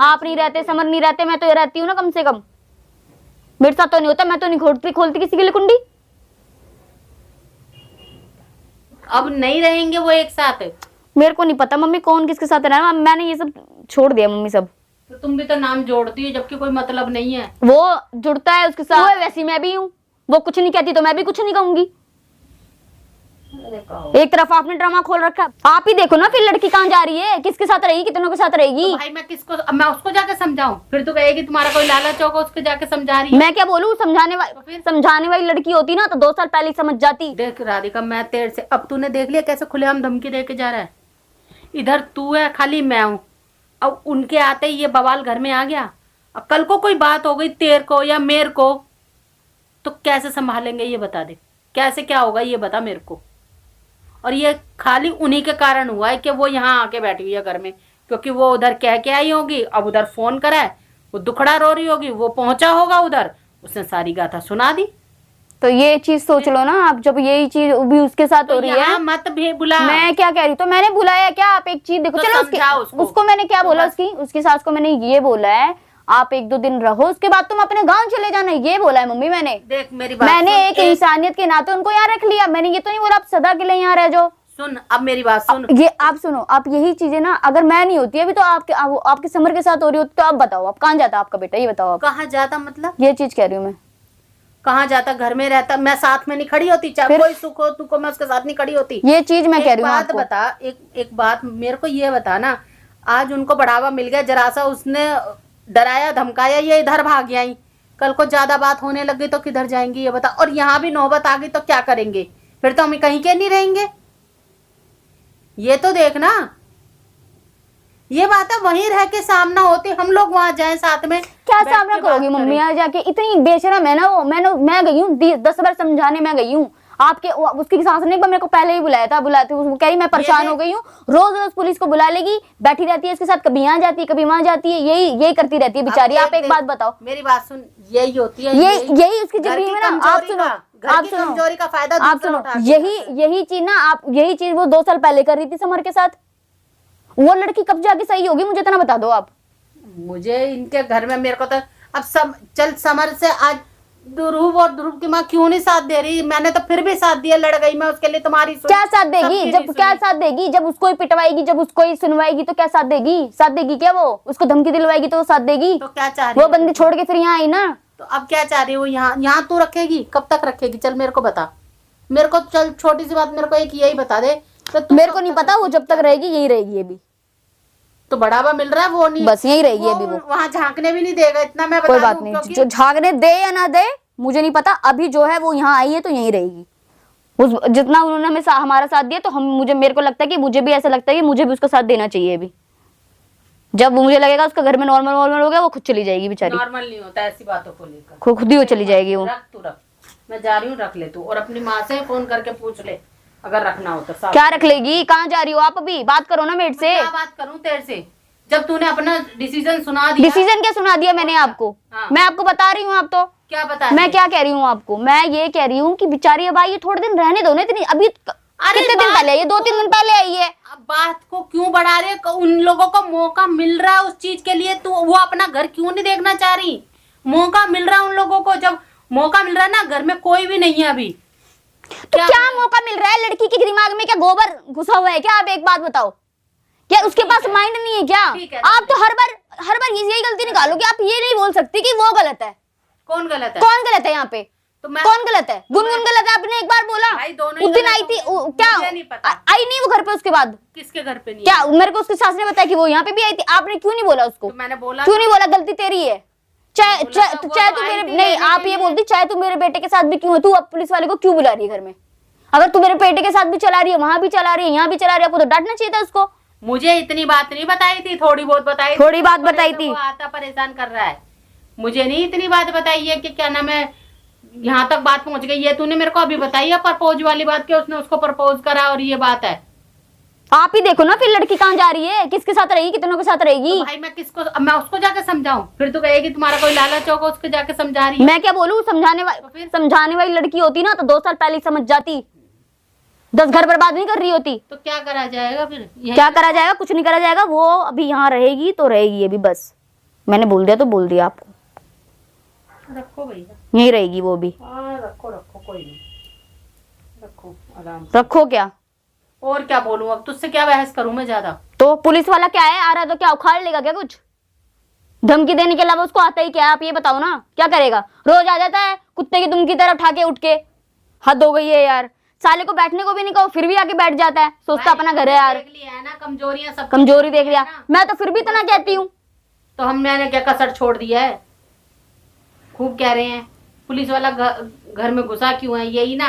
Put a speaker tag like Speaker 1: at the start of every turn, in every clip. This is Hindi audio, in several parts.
Speaker 1: आप नहीं रहते, समर नहीं रहते, मैं तो रहती हूँ ना कम से कम। मेरे साथ तो नहीं होता, मैं तो नहीं खोलती किसी के लिए कुंडी।
Speaker 2: अब नहीं रहेंगे वो एक साथ।
Speaker 1: मेरे को नहीं पता मम्मी कौन किसके साथ रहना, मैंने ये सब छोड़ दिया मम्मी सब।
Speaker 2: तो तुम भी तो नाम जोड़ती हो जबकि कोई मतलब नहीं है।
Speaker 1: वो जुड़ता है उसके साथ, वो है वैसी मैं भी हूँ। वो कुछ नहीं कहती तो मैं भी कुछ नहीं कहूंगी। एक तरफ आपने ड्रामा खोल रखा है। आप ही देखो ना फिर लड़की कहाँ जा रही है, किसके साथ रहेगी, कितनों के साथ रहेगी।
Speaker 2: तो भाई मैं किसको, अब मैं उसको जाके समझाऊं? फिर तो कहेगी तुम्हारा कोई लालच होगा, उसको जाके समझा रही है।
Speaker 1: मैं क्या बोलूँ, समझाने वाली लड़की होती ना तो 2 साल पहले समझ जाती।
Speaker 2: देख राधिका, मैं तेरे से, अब तूने देख लिया कैसे खुलेआम धमकी दे के जा रहा है। इधर तू है, खाली मैं हूँ। अब उनके आते ही ये बवाल घर में आ गया। अब कल को कोई बात हो गई तेरे को या मेरे को, तो कैसे संभालेंगे ये बता दे। कैसे क्या होगा ये बता मेरे को। और ये खाली उन्हीं के कारण हुआ है कि वो यहाँ आके बैठी हुई है घर में, क्योंकि वो उधर कह के आई होगी, अब उधर फोन करा है, वो दुखड़ा रो रही होगी, वो पहुंचा होगा उधर, उसने सारी गाथा सुना दी।
Speaker 1: तो ये चीज सोच लो ना आप, जब यही चीज भी उसके साथ हो रही है।
Speaker 2: मत भी बुला।
Speaker 1: मैं क्या कह रही हूँ, तो मैंने बुलाया क्या? आप एक चीज देखो,
Speaker 2: तो
Speaker 1: चलो उसको मैंने क्या बोला, उसकी सास को मैंने ये बोला है आप 1-2 दिन रहो, उसके बाद तुम अपने गांव चले जाना, ये बोला है मम्मी मैंने।
Speaker 2: देख मेरी बात,
Speaker 1: मैंने एक इंसानियत के नाते उनको यहाँ रख लिया। मैंने ये तो नहीं बोला आप सदा के लिए यहाँ रह जाओ।
Speaker 2: सुन, अब मेरी बात सुन।
Speaker 1: ये आप सुनो, आप यही चीजें ना, अगर मैं नहीं होती अभी तो आपके समर के साथ हो रही होती, तो आप बताओ आप कहाँ जाता आपका बेटा, ये बताओ आप।
Speaker 2: कहाँ जाता मतलब?
Speaker 1: ये चीज कह रही हूँ मैं।
Speaker 2: कहाँ जाता? घर में रहता, मैं साथ में नहीं खड़ी होती? चाहे कोई सुख हो तुमको, मैं उसके साथ नहीं खड़ी होती।
Speaker 1: ये चीज मैं कह रही हूँ
Speaker 2: आपको। बता, एक बात मेरे को ये बता ना, आज उनको बढ़ावा मिल गया, जरा सा उसने डराया धमकाया, ये इधर भाग आई। कल को ज्यादा बात होने लगी तो किधर जाएंगी ये बता। और यहाँ भी नौबत आ गई तो क्या करेंगे फिर? तो हम कहीं के नहीं रहेंगे। ये तो देखना, ये बात है वहीं रह के सामना होती, हम लोग वहां जाए साथ में।
Speaker 1: क्या सामना करोगी मम्मी यहाँ जाके? इतनी बेशरम है ना वो। मैं गई हूँ 10 बार समझाने, मैं गई हूँ आपके, उसकी सास ने मेरे को पहले ही बुलाया था, बुलाते वो कह रही मैं परेशान हो गई हूँ, रोज रोज पुलिस को बुला लेगी, बैठी रहती है इसके साथ, कभी यहाँ जाती है कभी वहां जाती है, यही करती रहती है बेचारी। आप एक बात बताओ,
Speaker 2: मेरी बात सुन, यही होती है,
Speaker 1: यही उसकी जिंदगी में ना। आप सुनो,
Speaker 2: कमजोरी का फायदा
Speaker 1: आप सुनो, यही चीज ना, आप यही चीज वो 2 साल पहले कर रही थी समर के साथ। वो लड़की कब जाके सही होगी, मुझे इतना बता दो आप।
Speaker 2: मुझे इनके घर में, मेरे को तो अब सब चल, समर से आज ध्रुव, और ध्रुव की माँ क्यों नहीं साथ दे रही? मैंने तो फिर भी साथ दिया, लड़ गई मैं उसके लिए। तुम्हारी
Speaker 1: क्या साथ देगी? क्या साथ देगी? जब उसको ही पिटवाएगी, जब उसको ही सुनवाएगी तो क्या साथ देगी? साथ देगी क्या? वो उसको धमकी दिलवाएगी तो वो साथ देगी?
Speaker 2: तो क्या चाह रही?
Speaker 1: वो बंदी छोड़ के फिर यहाँ आई ना।
Speaker 2: तो अब क्या चाह रही है वो? यहाँ तू रखेगी? कब तक रखेगी? चल मेरे को बता, मेरे को चल छोटी सी बात, मेरे को एक यही बता दे।
Speaker 1: तो मेरे को नहीं पता, वो जब तक रहेगी यही रहेगी अभी।
Speaker 2: तो बढ़ावा मिल रहा है, वो नहीं, बस
Speaker 1: यही रहेगी अभी। वो
Speaker 2: वहाँ झांकने भी नहीं देगा, इतना मैं बता
Speaker 1: कोई बात नहीं, जो झांकने दे या ना दे मुझे नहीं पता। अभी जो है वो यहाँ आई है तो यही रहेगी। जितना उन्होंने हमें हमारा साथ दिया, तो मेरे को लगता है कि मुझे भी ऐसा लगता है कि मुझे भी उसका साथ देना चाहिए अभी। जब मुझे लगेगा उसका घर में नॉर्मल हो गया, वो खुद चली जाएगी बेचारी।
Speaker 2: नॉर्मल नहीं होता ऐसी बातों को लेकर,
Speaker 1: खुद ही वो चली जाएगी। वो
Speaker 2: रख, मैं जा रही हूँ, रख ले तू, और अपनी माँ से फोन करके पूछ ले अगर रखना हो तो।
Speaker 1: क्या रख लेगी? कहाँ जा रही हो आप? अभी बात करो ना मेरे से।
Speaker 2: क्या बात करूँ तेरे से, जब तूने अपना डिसीजन सुना दिया?
Speaker 1: डिसीजन क्या सुना दिया मैंने आपको?
Speaker 2: हाँ।
Speaker 1: मैं आपको बता रही हूँ। आप तो
Speaker 2: क्या बता? मैं
Speaker 1: क्या कह रही हूँ आपको? मैं ये कह रही हूँ कि बेचारी अब आई है, थोड़े दिन रहने दो ना। इतनी अभी कितने दिन पहले आई है? 2-3 दिन पहले आई है।
Speaker 2: अब बात को क्यों बढ़ा रहे? उन लोगों को मौका मिल रहा है उस चीज के लिए, तो वो अपना घर क्यों नहीं देखना चाह रही? मौका मिल रहा है उन लोगों को, जब मौका मिल रहा है ना, घर में कोई भी नहीं है अभी।
Speaker 1: तो क्या मौका मिल रहा है? लड़की के दिमाग में क्या गोबर घुसा हुआ है क्या? आप एक बात बताओ, क्या उसके पास माइंड नहीं है क्या? आप तो हर बार यही गलती निकालोगे। आप ये नहीं बोल सकती कि वो गलत है।
Speaker 2: कौन गलत है?
Speaker 1: कौन गलत है यहाँ पे?
Speaker 2: तो
Speaker 1: कौन गलत है? गुनगुन गलत है, आपने एक बार बोला। उस दिन आई थी क्या? आई नहीं वो घर पे? उसके बाद
Speaker 2: किसके घर पे नहीं?
Speaker 1: क्या मेरे को उसकी सास ने बताया कि वो यहाँ पे भी आई थी। आपने क्यों नहीं बोला उसको?
Speaker 2: तो मैंने बोला,
Speaker 1: क्यों नहीं बोला? गलती तेरी है। चाहे तू मेरे, नहीं आप ये बोलती, चाहे तू मेरे बेटे के साथ भी क्यों है, तू अब पुलिस वाले को क्यों बुला रही है घर में? अगर तू मेरे बेटे के साथ भी चला रही है, वहां भी चला रही है, यहाँ भी चला रही है, आपको तो डांटना चाहिए था उसको।
Speaker 2: मुझे इतनी बात नहीं बताई थी, थोड़ी बहुत बताई,
Speaker 1: थोड़ी बात बताई थी।
Speaker 2: वो आता परेशान कर रहा है, मुझे नहीं इतनी बात बताई है कि क्या नाम है, यहाँ तक बात पहुंच गई। ये तूने मेरे को अभी बताई है प्रपोज वाली बात, कि उसने उसको प्रपोज करा और ये बात है।
Speaker 1: आप ही देखो ना फिर लड़की कहाँ जा रही है, किसके साथ रहेगी, कितनों के साथ रहेगी।
Speaker 2: तो भाई मैं किसको, मैं उसको जाके समझाऊं? फिर तो कहेगी तुम्हारा कोई लालच होगा, उसको जाके समझा रही है।
Speaker 1: मैं क्या बोलूं? समझाने वाली लड़की होती ना तो 2 साल पहले समझ जाती, 10 घर बर्बाद नहीं कर रही होती।
Speaker 2: तो क्या करा जाएगा फिर?
Speaker 1: क्या करा जाएगा? कुछ नहीं करा जाएगा। वो अभी यहाँ रहेगी तो रहेगी अभी, बस मैंने बोल दिया तो बोल दिया आपको,
Speaker 2: रखो भैया,
Speaker 1: यहीं रहेगी वो भी।
Speaker 2: हाँ रखो रखो, कोई नहीं, रखो आराम से।
Speaker 1: रखो क्या?
Speaker 2: और क्या बोलूं, अब तुझसे क्या बहस करूं मैं ज्यादा।
Speaker 1: तो पुलिस वाला क्या है, आ रहा है तो क्या उखाड़ लेगा क्या? कुछ धमकी देने के अलावा उसको आता ही क्या है? आप ये बताओ ना, क्या करेगा? रोज आ जाता है कुत्ते की दुम की तरह उठा के उठ के। हद हो गई है यार, साले को बैठने को भी नहीं कहो फिर भी आके बैठ जाता है, सोचता अपना घर है यार।
Speaker 2: देख लिया है ना कमजोरियां, सब
Speaker 1: कमजोरी देख लिया, मैं तो फिर भी इतना कहती हूँ।
Speaker 2: तो हम मैंने क्या कसर छोड़ दिया है? खूब कह रहे हैं पुलिस वाला घर में घुसा क्यों है, यही ना,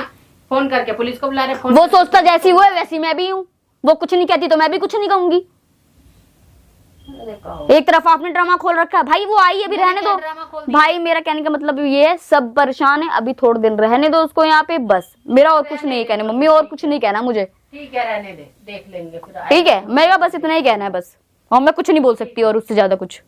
Speaker 2: फोन करके पुलिस को बुला रहे। फोन
Speaker 1: वो सोचता जैसी वो है वैसी मैं भी हूँ, वो कुछ नहीं कहती तो मैं भी कुछ नहीं कहूंगी। एक तरफ आपने ड्रामा खोल रखा है भाई, वो आई अभी रहने दो भाई। मेरा कहने का मतलब ये है, सब परेशान है, अभी थोड़े दिन रहने दो उसको यहाँ पे, बस। मेरा और कुछ नहीं कहना मम्मी, और कुछ नहीं कहना मुझे।
Speaker 2: ठीक है रहने दे, देख लेंगे फिर।
Speaker 1: ठीक है, मेरा बस इतना ही कहना है बस, और मैं कुछ नहीं बोल सकती और उससे ज्यादा कुछ।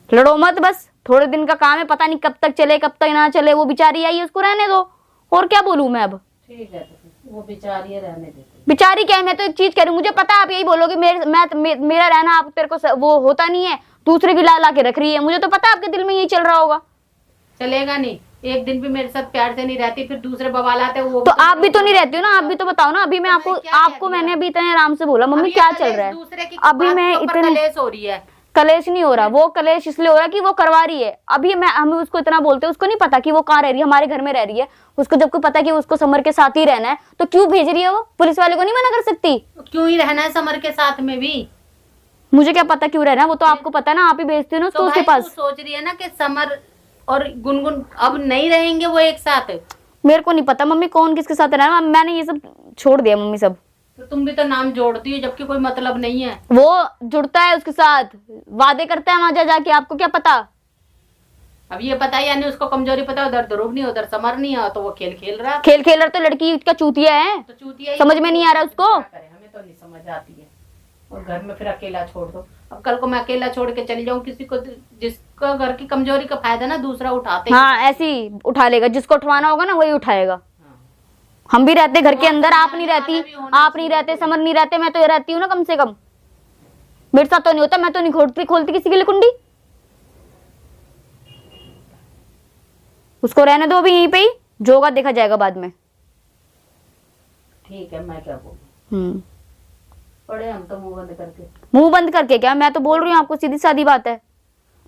Speaker 1: लड़ो मत, बस थोड़े दिन का काम है, पता नहीं कब तक चले कब तक ना चले। वो बेचारी आई है, उसको रहने दो, और क्या बोलूं मैं अब।
Speaker 2: ठीक है तो वो बेचारी रहने देते।
Speaker 1: बेचारी क्या है, मैं तो एक चीज कह रही हूँ, मुझे पता है आप यही बोलोगे मेरा रहना आप तेरे को वो होता नहीं है, दूसरे की ला के रख रही है। मुझे तो पता है आपके दिल में यही चल रहा होगा।
Speaker 2: चलेगा नहीं, एक दिन भी मेरे साथ प्यार से नहीं रहती, फिर दूसरे बवाल आते वो
Speaker 1: तो आप भी तो नहीं रहती हो ना, आप भी तो बताओ ना। अभी मैं आपको मैंने अभी इतने आराम से बोला मम्मी क्या चल रहा है, अभी मैं इतने
Speaker 2: कलेश हो रही है।
Speaker 1: कलेश नहीं हो रहा, वो कलेश इसलिए हो रहा है कि वो करवा रही है। अभी हमें उसको इतना बोलते हैं, उसको नहीं पता कि वो कहाँ रह रही है, हमारे घर में रह रही है। उसको जब को पता कि उसको समर के साथ ही रहना है तो क्यों भेज रही है? वो पुलिस वाले को नहीं मना कर सकती?
Speaker 2: क्यों ही रहना है समर के साथ में भी?
Speaker 1: मुझे क्या पता क्यों रहना है, वो तो आपको पता है ना, आप ही भेजते हो ना उसको
Speaker 2: तो
Speaker 1: उसके
Speaker 2: भाई
Speaker 1: पास।
Speaker 2: तू सोच रही है ना कि समर और गुनगुन अब नहीं रहेंगे वो एक साथ?
Speaker 1: मेरे को नहीं पता मम्मी कौन किसके साथ रहना है, मैंने ये सब छोड़ दिया मम्मी सब।
Speaker 2: तो तुम भी तो नाम जोड़ती हो जबकि कोई मतलब नहीं है।
Speaker 1: वो जुड़ता है उसके साथ, वादे करता है वहां जाके, आपको क्या पता?
Speaker 2: अब ये पता है यानी उसको कमजोरी पता है, उधर ध्रुव नहीं उधर समर नहीं है, तो वो खेल खेल रहा।
Speaker 1: खेल रहा तो लड़की का चूतिया है,
Speaker 2: तो चूतिया
Speaker 1: समझ में नहीं आ रहा उसको।
Speaker 2: हमें तो नहीं समझ आती है। और घर में फिर अकेला छोड़ दो। अब कल को मैं अकेला छोड़ के चली जाऊं किसी को, जिसका घर की कमजोरी का फायदा ना दूसरा उठाते।
Speaker 1: हाँ ऐसे ही उठा लेगा, जिसको उठवाना होगा ना वही उठाएगा। हम भी रहते घर के अंदर, आप नहीं रहती, आप नहीं रहते, समर नहीं रहते, मैं तो रहती हूँ ना कम से कम। मेरे साथ तो नहीं होता, मैं तो नहीं खोलती किसी के लिए कुंडी। उसको रहने दो अभी यहीं पे ही, जो होगा देखा जाएगा बाद में।
Speaker 2: ठीक है, मैं क्या बोलूं, पड़े हम तो मुंह बंद करके।
Speaker 1: मुंह बंद करके क्या? मैं तो बोल रही हूँ आपको, सीधी सादी बात है।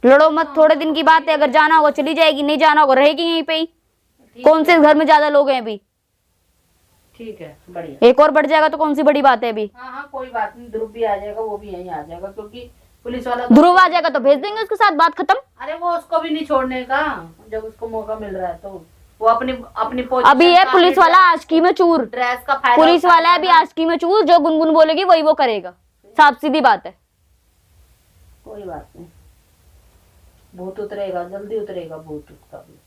Speaker 1: लड़ो मत, थोड़े दिन की बात है, अगर जाना होगा चली जाएगी, नहीं जाना होगा रहेगी यहीं पे ही। कौन से घर में ज्यादा लोग हैं अभी?
Speaker 2: ठीक है, बढ़िया।
Speaker 1: एक और बढ़ जाएगा तो कौन सी बड़ी बात है अभी?
Speaker 2: हाँ हाँ कोई बात नहीं, ध्रुव भी आ जाएगा, वो भी यहीं आ जाएगा, क्योंकि पुलिस वाला
Speaker 1: ध्रुव आ जाएगा तो भेज देंगे उसके साथ, बात खत्म।
Speaker 2: अरे वो उसको भी नहीं छोड़ने का, जब उसको मौका मिल रहा है तो वो अपनी पोजीशन
Speaker 1: अभी है पुलिस वाला आशिकी में चूर,
Speaker 2: ड्रेस का फायदा
Speaker 1: पुलिस वाला है अभी आशिकी में चूर, जो गुनगुन बोलेगी वही वो करेगा, साफ सीधी बात है।
Speaker 2: कोई बात नहीं, भूत उतरेगा, जल्दी उतरेगा भूत उसका भी।